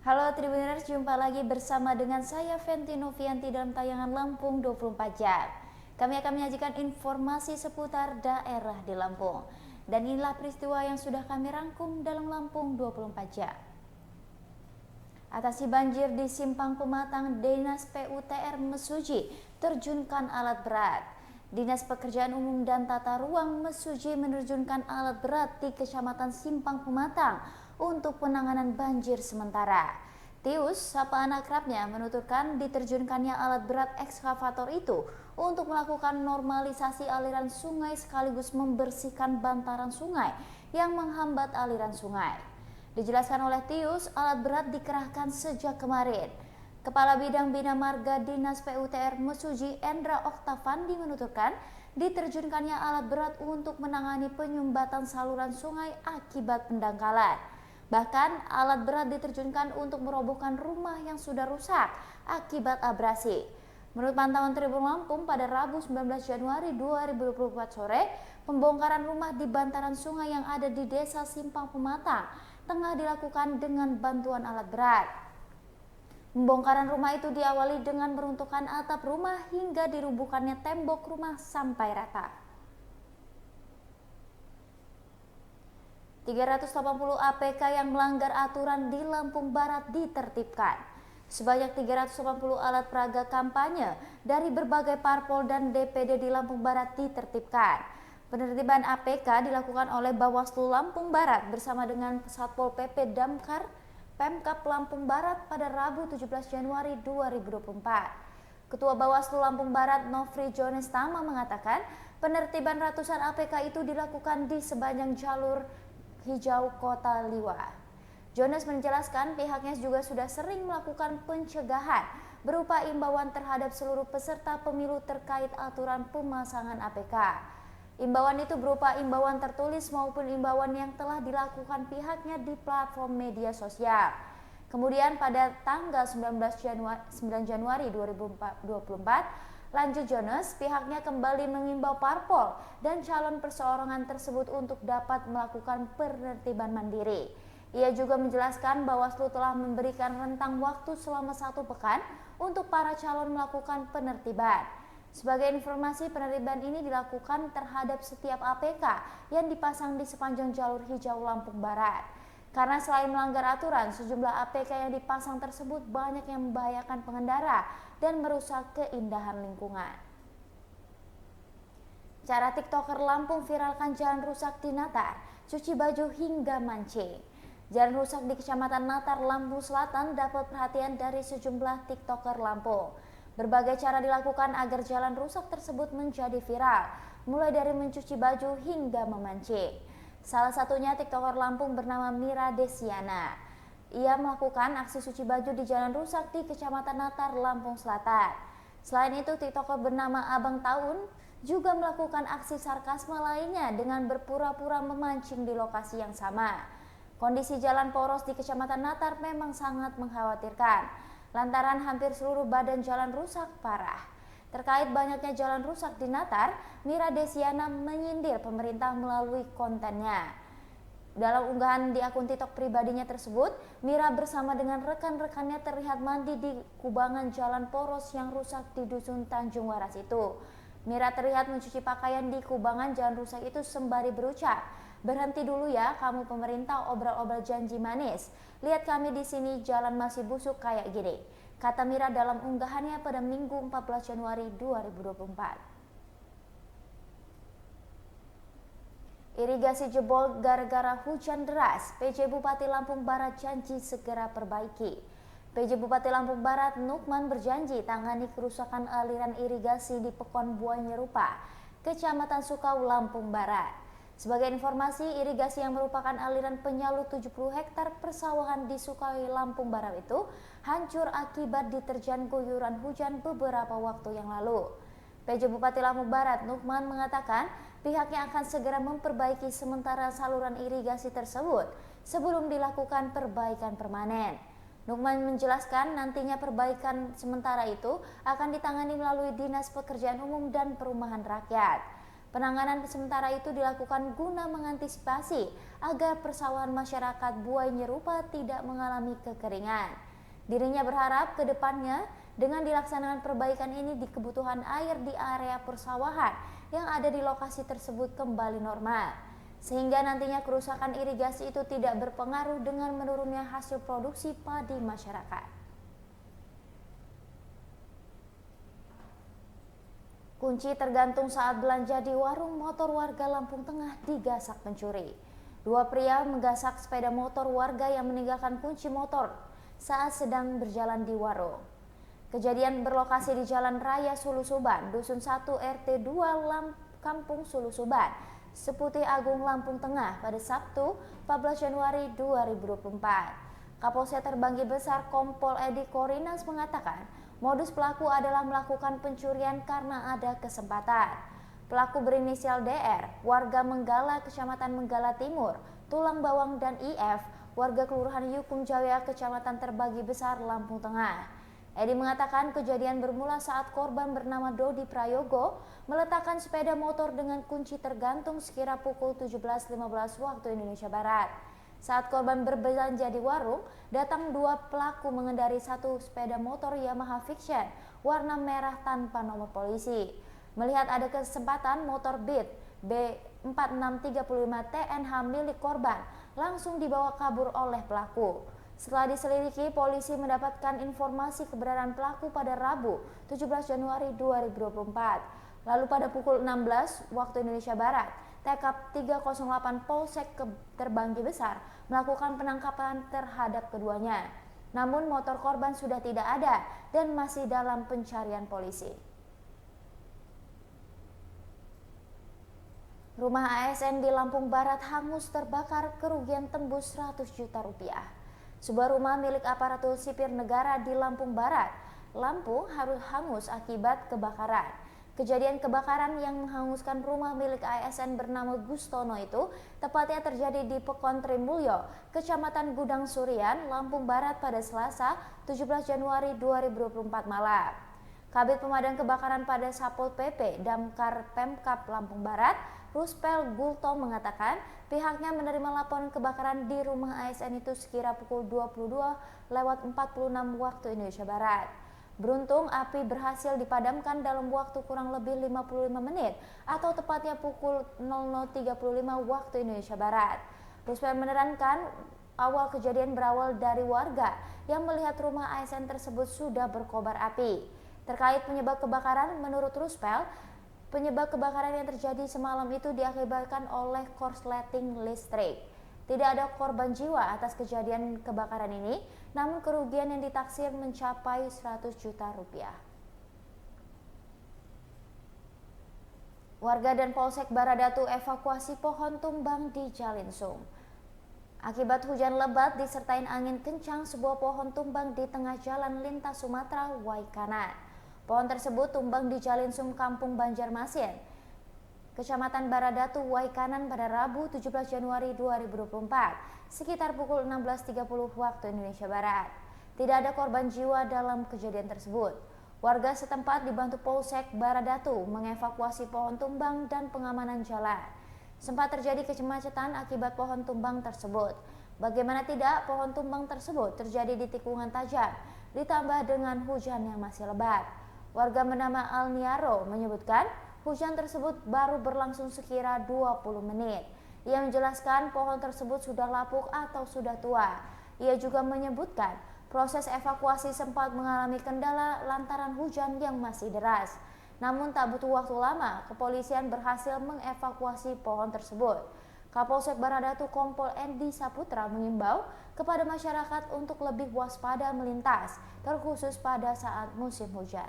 Halo Tribuners, jumpa lagi bersama dengan saya Fenty Novianti dalam tayangan Lampung 24 Jam. Kami akan menyajikan informasi seputar daerah di Lampung. Dan inilah peristiwa yang sudah kami rangkum dalam Lampung 24 Jam. Atasi banjir di Simpang Pematang, Dinas PUTR Mesuji terjunkan alat berat. Dinas Pekerjaan Umum dan Tata Ruang Mesuji menerjunkan alat berat di Kecamatan Simpang Pematang untuk penanganan banjir sementara. Tius, sapaan akrabnya, menuturkan diterjunkannya alat berat ekskavator itu untuk melakukan normalisasi aliran sungai sekaligus membersihkan bantaran sungai yang menghambat aliran sungai. Dijelaskan oleh Tius, alat berat dikerahkan sejak kemarin. Kepala Bidang Bina Marga Dinas PUTR Mesuji Endra Oktavandi menuturkan diterjunkannya alat berat untuk menangani penyumbatan saluran sungai akibat pendangkalan. Bahkan alat berat diterjunkan untuk merobohkan rumah yang sudah rusak akibat abrasi. Menurut pantauan Tribun Lampung pada Rabu 19 Januari 2024 sore, pembongkaran rumah di bantaran sungai yang ada di Desa Simpang Pematang tengah dilakukan dengan bantuan alat berat. Pembongkaran rumah itu diawali dengan meruntuhkan atap rumah hingga dirubuhkannya tembok rumah sampai rata. 380 APK yang melanggar aturan di Lampung Barat ditertibkan. Sebanyak 380 alat peraga kampanye dari berbagai parpol dan DPD di Lampung Barat ditertibkan. Penertiban APK dilakukan oleh Bawaslu Lampung Barat bersama dengan Satpol PP Damkar Pemkab Lampung Barat pada Rabu 17 Januari 2024. Ketua Bawaslu Lampung Barat Nofri Jones Tama mengatakan penertiban ratusan APK itu dilakukan di sepanjang jalur hijau Kota Liwa. Jones menjelaskan pihaknya juga sudah sering melakukan pencegahan berupa imbauan terhadap seluruh peserta pemilu terkait aturan pemasangan APK. Imbauan itu berupa imbauan tertulis maupun imbauan yang telah dilakukan pihaknya di platform media sosial. Kemudian pada tanggal 9 Januari 2024, lanjut Jones, pihaknya kembali mengimbau parpol dan calon perseorangan tersebut untuk dapat melakukan penertiban mandiri. Ia juga menjelaskan Bawaslu telah memberikan rentang waktu selama 1 pekan untuk para calon melakukan penertiban. Sebagai informasi, penertiban ini dilakukan terhadap setiap APK yang dipasang di sepanjang jalur hijau Lampung Barat. Karena selain melanggar aturan, sejumlah APK yang dipasang tersebut banyak yang membahayakan pengendara dan merusak keindahan lingkungan. Cara TikToker Lampung viralkan jalan rusak di Natar, cuci baju hingga mancing. Jalan rusak di Kecamatan Natar, Lampung Selatan dapat perhatian dari sejumlah TikToker Lampung. Berbagai cara dilakukan agar jalan rusak tersebut menjadi viral, mulai dari mencuci baju hingga memancing. Salah satunya TikToker Lampung bernama Mira Desiana. Ia melakukan aksi cuci baju di jalan rusak di Kecamatan Natar, Lampung Selatan. Selain itu, TikToker bernama Abang Taun juga melakukan aksi sarkasme lainnya dengan berpura-pura memancing di lokasi yang sama. Kondisi jalan poros di Kecamatan Natar memang sangat mengkhawatirkan lantaran hampir seluruh badan jalan rusak parah. Terkait banyaknya jalan rusak di Natar, Mira Desiana menyindir pemerintah melalui kontennya. Dalam unggahan di akun TikTok pribadinya tersebut, Mira bersama dengan rekan-rekannya terlihat mandi di kubangan jalan poros yang rusak di Dusun Tanjung Waras itu. Mira terlihat mencuci pakaian di kubangan jalan rusak itu sembari berucap, "Berhenti dulu ya, kamu pemerintah obrol-obrol janji manis. Lihat kami di sini jalan masih busuk kayak gini," kata Mira dalam unggahannya pada Minggu 14 Januari 2024. Irigasi jebol gara-gara hujan deras, PJ Bupati Lampung Barat janji segera perbaiki. PJ Bupati Lampung Barat Nukman berjanji tangani kerusakan aliran irigasi di Pekon Buah Nyerupa, Kecamatan Sukau, Lampung Barat. Sebagai informasi, irigasi yang merupakan aliran penyalur 70 hektar persawahan di Sukai, Lampung Barat itu hancur akibat diterjang guyuran hujan beberapa waktu yang lalu. PJ Bupati Lampung Barat Nukman mengatakan pihaknya akan segera memperbaiki sementara saluran irigasi tersebut sebelum dilakukan perbaikan permanen. Nukman menjelaskan nantinya perbaikan sementara itu akan ditangani melalui Dinas Pekerjaan Umum dan Perumahan Rakyat. Penanganan sementara itu dilakukan guna mengantisipasi agar persawahan masyarakat Buai Nyerupa tidak mengalami kekeringan. Dirinya berharap ke depannya dengan dilaksanakan perbaikan ini di kebutuhan air di area persawahan yang ada di lokasi tersebut kembali normal, sehingga nantinya kerusakan irigasi itu tidak berpengaruh dengan menurunnya hasil produksi padi masyarakat. Kunci tergantung saat belanja di warung motor warga Lampung Tengah digasak pencuri. Dua pria menggasak sepeda motor warga yang meninggalkan kunci motor saat sedang berjalan di warung. Kejadian berlokasi di Jalan Raya Sulusuban, Dusun 1 RT 2 Kampung Sulusuban, Seputih Agung, Lampung Tengah pada Sabtu 14 Januari 2024. Kapolsek Terbanggi Besar Kompol Edi Korinas mengatakan modus pelaku adalah melakukan pencurian karena ada kesempatan. Pelaku berinisial DR, warga Menggala, Kecamatan Menggala Timur, Tulang Bawang, dan IF, warga Kelurahan Yukung Jaya, Kecamatan Terbanggi Besar, Lampung Tengah. Edi mengatakan kejadian bermula saat korban bernama Dodi Prayogo meletakkan sepeda motor dengan kunci tergantung sekira pukul 17.15 waktu Indonesia Barat. Saat korban berbelanja di warung, datang dua pelaku mengendari satu sepeda motor Yamaha Fiction warna merah tanpa nomor polisi. Melihat ada kesempatan, motor Beat B4635 TNH milik korban langsung dibawa kabur oleh pelaku. Setelah diselidiki, polisi mendapatkan informasi keberadaan pelaku pada Rabu 17 Januari 2024. Lalu pada pukul 16 waktu Indonesia Barat, TKP 308 Polsek Terbanggi Besar melakukan penangkapan terhadap keduanya. Namun motor korban sudah tidak ada dan masih dalam pencarian polisi. Rumah ASN di Lampung Barat hangus terbakar, kerugian tembus 100 juta rupiah. Sebuah rumah milik aparatur sipil negara di Lampung Barat, Lampung harus hangus akibat kebakaran. Kejadian kebakaran yang menghanguskan rumah milik ASN bernama Gustono itu tepatnya terjadi di Pekon Trimulyo, Kecamatan Gudang Surian, Lampung Barat pada Selasa 17 Januari 2024 malam. Kabid Pemadam Kebakaran pada Sapol PP Damkar Pemkab Lampung Barat, Ruspel Gulto mengatakan pihaknya menerima laporan kebakaran di rumah ASN itu sekira pukul 22.46 waktu Indonesia Barat. Beruntung api berhasil dipadamkan dalam waktu kurang lebih 55 menit atau tepatnya pukul 00.35 waktu Indonesia Barat. Ruspel menerangkan awal kejadian berawal dari warga yang melihat rumah ASN tersebut sudah berkobar api. Terkait penyebab kebakaran, menurut Ruspel, penyebab kebakaran yang terjadi semalam itu diakibatkan oleh korsleting listrik. Tidak ada korban jiwa atas kejadian kebakaran ini, namun kerugian yang ditaksir mencapai 100 juta rupiah. Warga dan Polsek Baradatu evakuasi pohon tumbang di Jalinsung. Akibat hujan lebat disertai angin kencang, sebuah pohon tumbang di tengah jalan lintas Sumatera Waikanan. Pohon tersebut tumbang di Jalinsung, Kampung Banjarmasin, Kecamatan Baradatu, Waikanan pada Rabu 17 Januari 2024 sekitar pukul 16.30 waktu Indonesia Barat. Tidak ada korban jiwa dalam kejadian tersebut. Warga setempat dibantu Polsek Baradatu mengevakuasi pohon tumbang dan pengamanan jalan. Sempat terjadi kemacetan akibat pohon tumbang tersebut. Bagaimana tidak, pohon tumbang tersebut terjadi di tikungan tajam ditambah dengan hujan yang masih lebat. Warga bernama Alniaro menyebutkan hujan tersebut baru berlangsung sekira 20 menit. Ia menjelaskan pohon tersebut sudah lapuk atau sudah tua. Ia juga menyebutkan proses evakuasi sempat mengalami kendala lantaran hujan yang masih deras. Namun tak butuh waktu lama, kepolisian berhasil mengevakuasi pohon tersebut. Kapolsek Baradatu Kompol Edi Saputra mengimbau kepada masyarakat untuk lebih waspada melintas, terkhusus pada saat musim hujan.